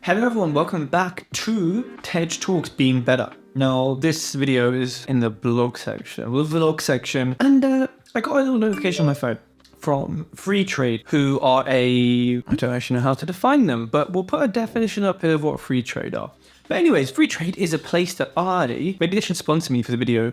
Hello everyone, welcome back to TED Talks Being Better. Now, this video is in the vlog section, and I got a little notification on my phone from Free Trade, who are I don't actually know how to define them, but we'll put a definition up here of what Free Trade are. But anyways, Free Trade is a place that maybe they should sponsor me for the video.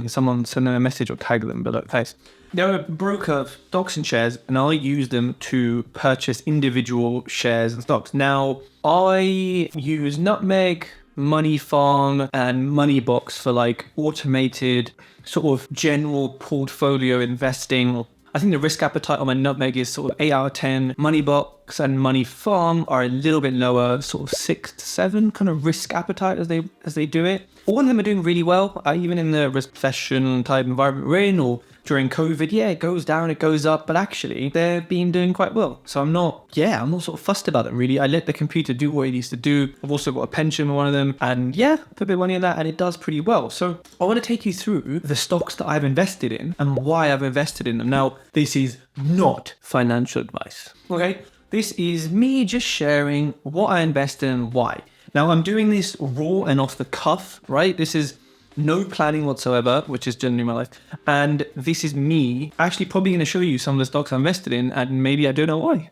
Someone send them a message or tag them below. Thanks. They're a broker of stocks and shares, and I use them to purchase individual shares and stocks. Now, I use Nutmeg, Money Farm, and Moneybox for like automated sort of general portfolio investing. I think the risk appetite on my Nutmeg is sort of 8 out of 10. Moneybox and Money Farm are a little bit lower, sort of 6 to 7 kind of risk appetite as they do it. All of them are doing really well, even in the recession type environment we're in, or during COVID. Yeah, it goes down, it goes up, but actually they've been doing quite well. So I'm not sort of fussed about them really. I let the computer do what it needs to do. I've also got a pension on one of them, and yeah, put a bit of money in that, and it does pretty well. So I want to take you through the stocks that I've invested in and why I've invested in them. Now, this is not financial advice, okay? This is me just sharing what I invest in and why. Now, I'm doing this raw and off the cuff, right? This is no planning whatsoever, which is generally my life. And this is me actually probably going to show you some of the stocks I invested in, and maybe I don't know why.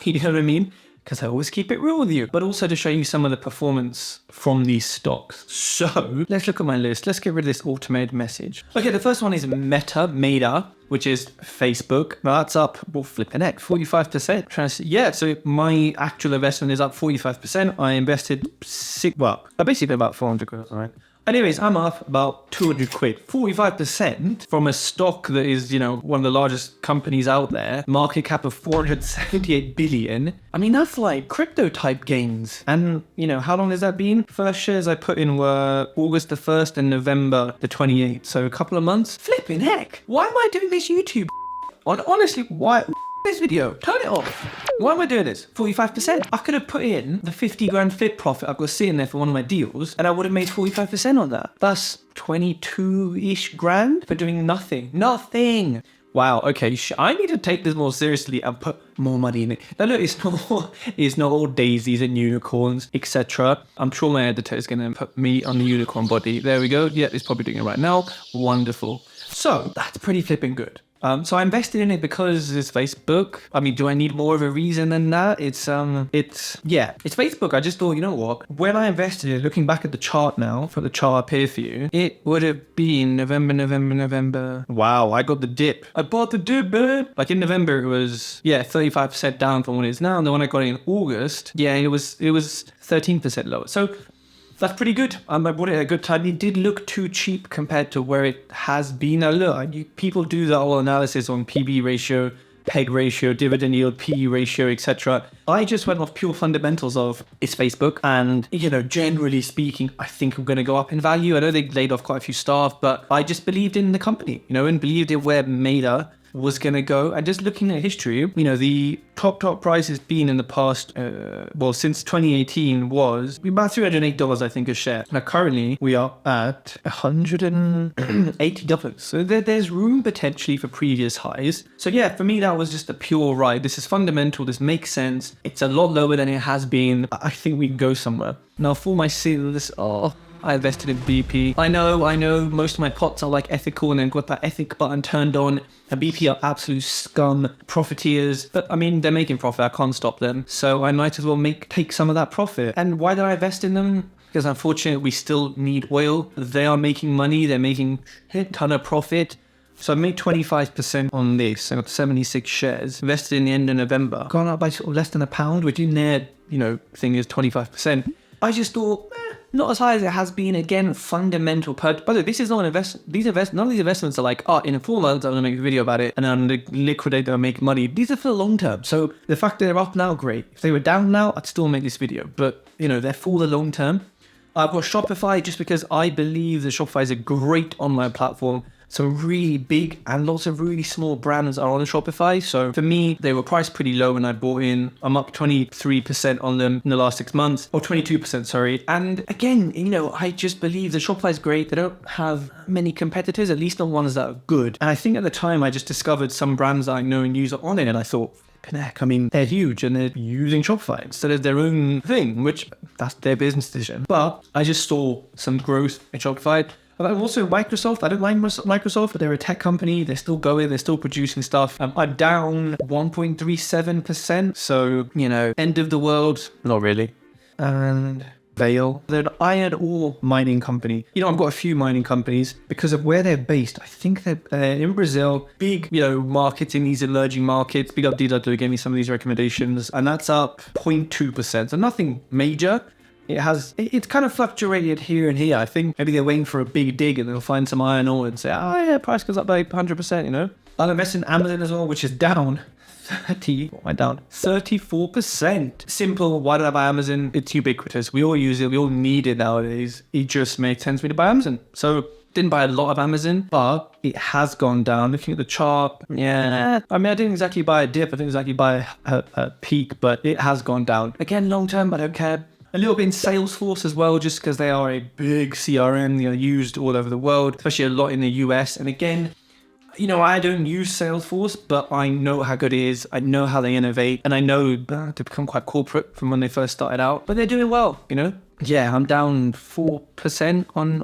You know what I mean? Because I always keep it real with you, but also to show you some of the performance from these stocks. So let's look at my list. Let's get rid of this automated message. Okay, the first one is Meta, which is Facebook. Now that's up, flipping heck, 45%. Yeah, so my actual investment is up 45%. I invested I basically about 400 quid, right? Anyways, I'm up about 200 quid, 45% from a stock that is, one of the largest companies out there, market cap of 478 billion. I mean, that's like crypto type gains. And, how long has that been? First shares I put in were August the 1st and November the 28th. So a couple of months. Flipping heck. Why am I doing this YouTube? Honestly, why? This video, turn it off. Why am I doing this? 45%. I could have put in the 50 grand fit profit I've got sitting there for one of my deals, and I would have made 45% on that. That's 22-ish grand for doing nothing. Wow, okay, I need to take this more seriously and put more money in it. Now look, it's not all daisies and unicorns, etc. I'm sure my editor is going to put me on the unicorn body. There we go. Yeah, it's probably doing it right now. Wonderful. So that's pretty flipping good. So I invested in it because it's Facebook. I mean, do I need more of a reason than that? It's Facebook. I just thought, you know what? When I invested in it, looking back at the chart now, for the chart up here for you, it would have been November. Wow, I got the dip. I bought the dip, man. Like in November, it was, 35% down from what it is now. And then when I got it in August, it was 13% lower. So that's pretty good. I bought it at a good time. It did look too cheap compared to where it has been. Now look, people do the whole analysis on PB ratio, PEG ratio, dividend yield, PE ratio, etc. I just went off pure fundamentals of it's Facebook, and generally speaking, I think I'm going to go up in value. I know they laid off quite a few staff, but I just believed in the company, and believed in where Meta was going to go. And just looking at history, the top price has been in the past, since 2018 was about $308, I think, a share. Now, currently, we are at $180. So there's room potentially for previous highs. So yeah, for me, that was just a pure ride. This is fundamental. This makes sense. It's a lot lower than it has been. I think we can go somewhere. Now, for my sales, I invested in BP. I know most of my pots are like ethical, and then got that ethic button turned on. And BP are absolute scum profiteers, but I mean, they're making profit. I can't stop them. So I might as well take some of that profit. And why did I invest in them? Because unfortunately, we still need oil. They are making money. They're making a ton of profit. So I made 25% on this. I got 76 shares, invested in the end of November. Gone up by sort of less than £1, which in their, thing is 25%. I just thought, not as high as it has been. Again, fundamental purchase. By the way, this is not an investment. None of these investments are like, in 4 months I'm going to make a video about it and I'm going to liquidate them and make money. These are for the long term. So the fact that they're up now, great. If they were down now, I'd still make this video. But, they're for the long term. I've got Shopify just because I believe that Shopify is a great online platform. Some really big and lots of really small brands are on Shopify. So for me, they were priced pretty low when I bought in. I'm up 23% on them in the last 6 months, or 22%, sorry. And again, I just believe that Shopify is great. They don't have many competitors, at least not ones that are good. And I think at the time I just discovered some brands that I know and use are on it, and I thought, flipping heck. I mean, they're huge and they're using Shopify instead of their own thing, which that's their business decision. But I just saw some growth in Shopify. But also Microsoft, I don't like Microsoft, but they're a tech company. They're still going, they're still producing stuff. I'm down 1.37%. So, end of the world. Not really. And Vale, they're an iron ore mining company. I've got a few mining companies because of where they're based. I think they're in Brazil. Big, markets in these emerging markets. Big up DW gave me some of these recommendations. And that's up 0.2%. So nothing major. It's kind of fluctuated here and here. I think maybe they're waiting for a big dig and they'll find some iron ore and say, oh yeah, price goes up by 100%, I'll invest in Amazon as well, which is down 34%. Simple. Why did I buy Amazon? It's ubiquitous. We all use it. We all need it nowadays. It just makes sense for me to buy Amazon. So didn't buy a lot of Amazon, but it has gone down. Looking at the chart, I didn't exactly buy a dip. I didn't exactly buy a peak, but it has gone down. Again, long term, I don't care. A little bit in Salesforce as well, just because they are a big CRM, used all over the world, especially a lot in the US. And again, I don't use Salesforce, but I know how good it is. I know how they innovate, and I know they've become quite corporate from when they first started out, but they're doing well, Yeah, I'm down 4% on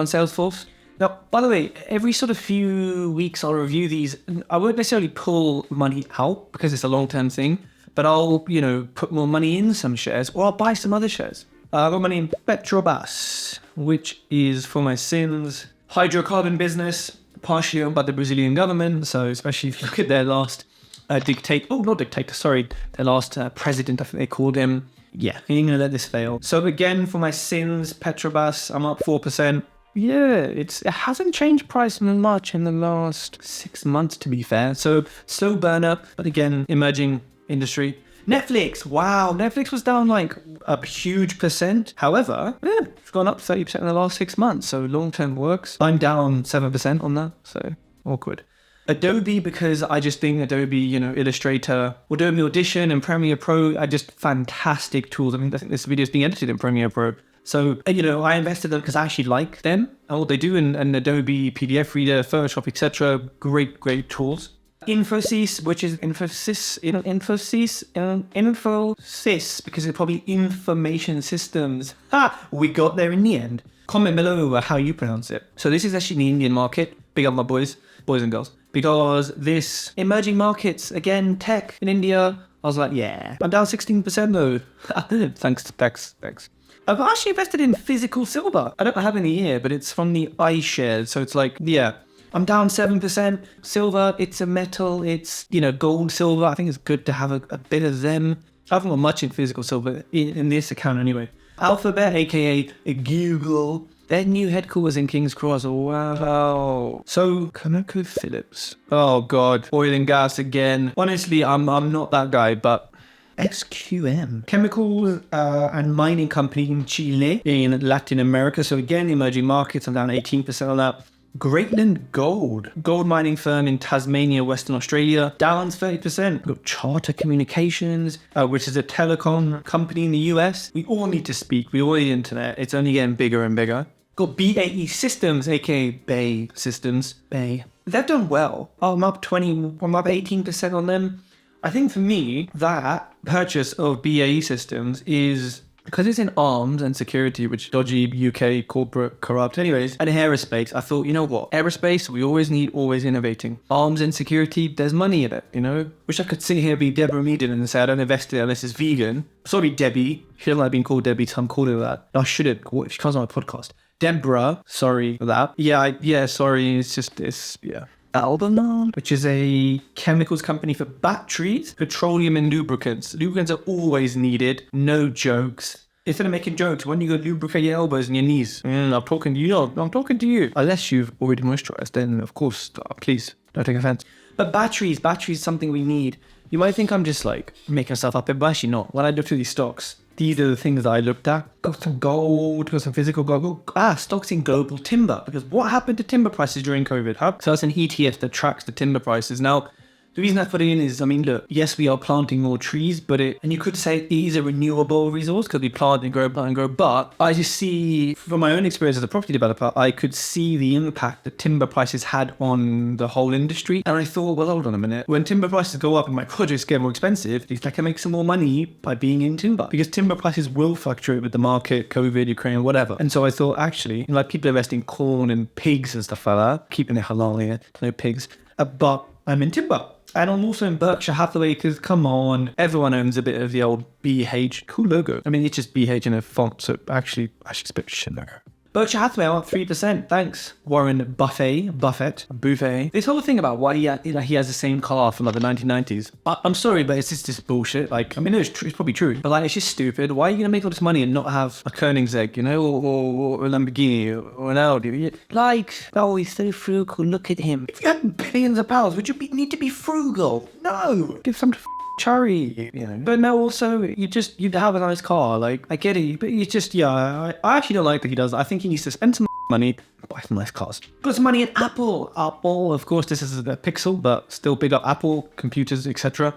Salesforce. Now, by the way, every sort of few weeks I'll review these. I won't necessarily pull money out because it's a long-term thing, but I'll, put more money in some shares, or I'll buy some other shares. I've got money in Petrobras, which is, for my sins, hydrocarbon business, partially owned by the Brazilian government. So especially if you look at their last their last president, I think they called him. Yeah, you ain't gonna let this fail. So again, for my sins, Petrobras, I'm up 4%. Yeah, it hasn't changed price much in the last 6 months, to be fair. So slow burn up, but again, emerging industry. Netflix, wow, Netflix was down like a huge percent. However, it's gone up 30% in the last 6 months. So long-term works. I'm down 7% on that, so awkward. Adobe, because I just think Adobe, Illustrator, Adobe Audition and Premiere Pro are just fantastic tools. I think this video is being edited in Premiere Pro. So, I invested in them because I actually like them and what they do, and Adobe PDF Reader, Photoshop, etc. Great tools. Infosys, which is Infosys, because it's probably information systems. We got there in the end. Comment below how you pronounce it. So this is actually the Indian market. Big up my boys and girls. Because this emerging markets, again, tech in India, I was like, yeah. I'm down 16% though. Thanks. I've actually invested in physical silver. I don't have any here, but it's from the iShares. So it's like, yeah. I'm down 7%. Silver, it's a metal. It's, gold, silver. I think it's good to have a bit of them. I haven't got much in physical silver in this account anyway. Alphabet, aka Google, their new headquarters in King's Cross. Wow. So, ConocoPhillips. Oh God, oil and gas again. Honestly, I'm not that guy, but SQM, chemical and mining company in Chile, in Latin America. So again, emerging markets. I'm down 18% on that. Greatland Gold mining firm in Tasmania, Western Australia, down 30%. We've got Charter Communications, which is a telecom company in the US. We all need to speak. We all need internet. It's only getting bigger and bigger. Got BAE Systems, aka BAE Systems. BAE. They've done well. I'm up 18% on them. I think for me, that purchase of BAE Systems is because it's in arms and security, which dodgy UK corporate corrupt anyways, and aerospace. I thought, you know what? Aerospace, we always innovating. Arms and security, there's money in it, Wish I could sit here, be Deborah Meaden and say I don't invest in it unless it's vegan. Sorry, Debbie. Shouldn't like being called Debbie, so I'm calling her that. No, I shouldn't. If she comes on my podcast. Deborah, sorry for that. Yeah, sorry. Yeah. Albemarle, which is a chemicals company for batteries, petroleum and lubricants. Lubricants are always needed. No jokes. Instead of making jokes, when you go lubricate your elbows and your knees, I'm talking to you. I'm talking to you. Unless you've already moisturized, then of course, please don't take offense. But batteries is something we need. You might think I'm just like making stuff up, but actually not. When I look through these stocks, these are the things that I looked at. Got some gold, got some physical gold. Stocks in global timber. Because what happened to timber prices during COVID? So that's an ETF that tracks the timber prices. Now, The reason I put it in is, I mean, look, yes, we are planting more trees, and you could say it is a renewable resource because we plant and grow, but I just see, from my own experience as a property developer, I could see the impact that timber prices had on the whole industry. And I thought, well, hold on a minute. When timber prices go up and my projects get more expensive, at least I can make some more money by being in timber, because timber prices will fluctuate with the market, COVID, Ukraine, whatever. And so I thought, actually, like people invest in corn and pigs and stuff like that, keeping it halal here, no pigs, but I'm in timber. And I'm also in Berkshire Hathaway because, come on, everyone owns a bit of the old BH. Cool logo. I mean, it's just BH in a font, so actually, I should expect shit there. Berkshire Hathaway, I'm up 3%. Thanks, Warren Buffett. This whole thing about why he has the same car from like the 1990s. I'm sorry, but it's just this bullshit. Like, I mean, it's probably true, but like, it's just stupid. Why are you gonna make all this money and not have a Koenigsegg, or a Lamborghini or an Audi? Like, oh, he's so frugal. Look at him. If you had billions of pounds, would you need to be frugal? No, give some to charity, But no, also you'd have a nice car. Like, I get it, but it's just, I actually don't like that he does that. I think he needs to spend some money, buy some nice cars. Put some money in Apple, of course, this is a Pixel, but still big up Apple, computers, etc.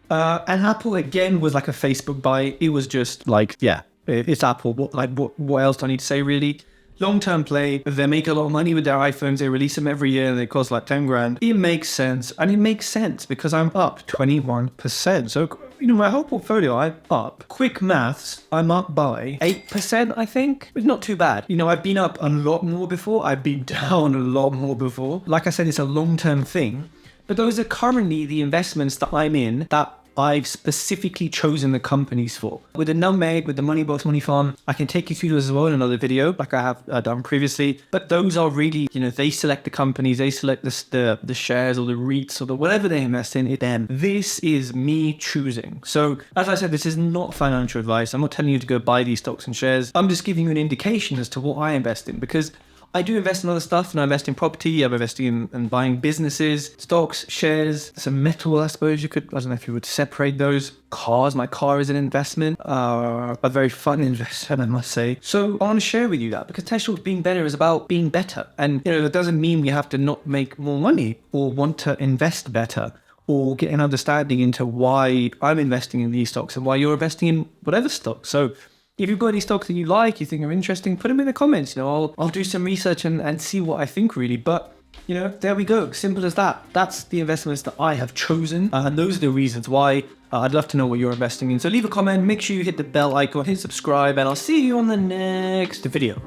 And Apple, again, was like a Facebook buy. It was just like, it's Apple. What else do I need to say, really? Long-term play, they make a lot of money with their iPhones, they release them every year and they cost like 10 grand. It makes sense, and it makes sense because I'm up 21%. So, my whole portfolio, I'm up. Quick maths, I'm up by 8%, I think. It's not too bad. I've been up a lot more before, I've been down a lot more before. Like I said, it's a long-term thing, but those are currently the investments that I'm in that I've specifically chosen the companies for. With the Nutmeg, with the Money Box Money Farm, I can take you through those as well in another video, like I have done previously. But those are really, they select the companies, they select the shares or the REITs or the whatever they invest in, it's them. This is me choosing. So, as I said, this is not financial advice. I'm not telling you to go buy these stocks and shares. I'm just giving you an indication as to what I invest in, because I do invest in other stuff, and I invest in property, I'm investing in buying businesses, stocks, shares, some metal, I suppose I don't know if you would separate those. Cars, my car is an investment, a very fun investment, I must say. So I want to share with you that, because Tech Talks being better is about being better. And, that doesn't mean we have to not make more money or want to invest better, or get an understanding into why I'm investing in these stocks and why you're investing in whatever stock. So if you've got any stocks that you like, you think are interesting, put them in the comments. I'll do some research and see what I think, really. But, there we go. Simple as that. That's the investments that I have chosen. And those are the reasons why. I'd love to know what you're investing in. So leave a comment, make sure you hit the bell icon, hit subscribe, and I'll see you on the next video.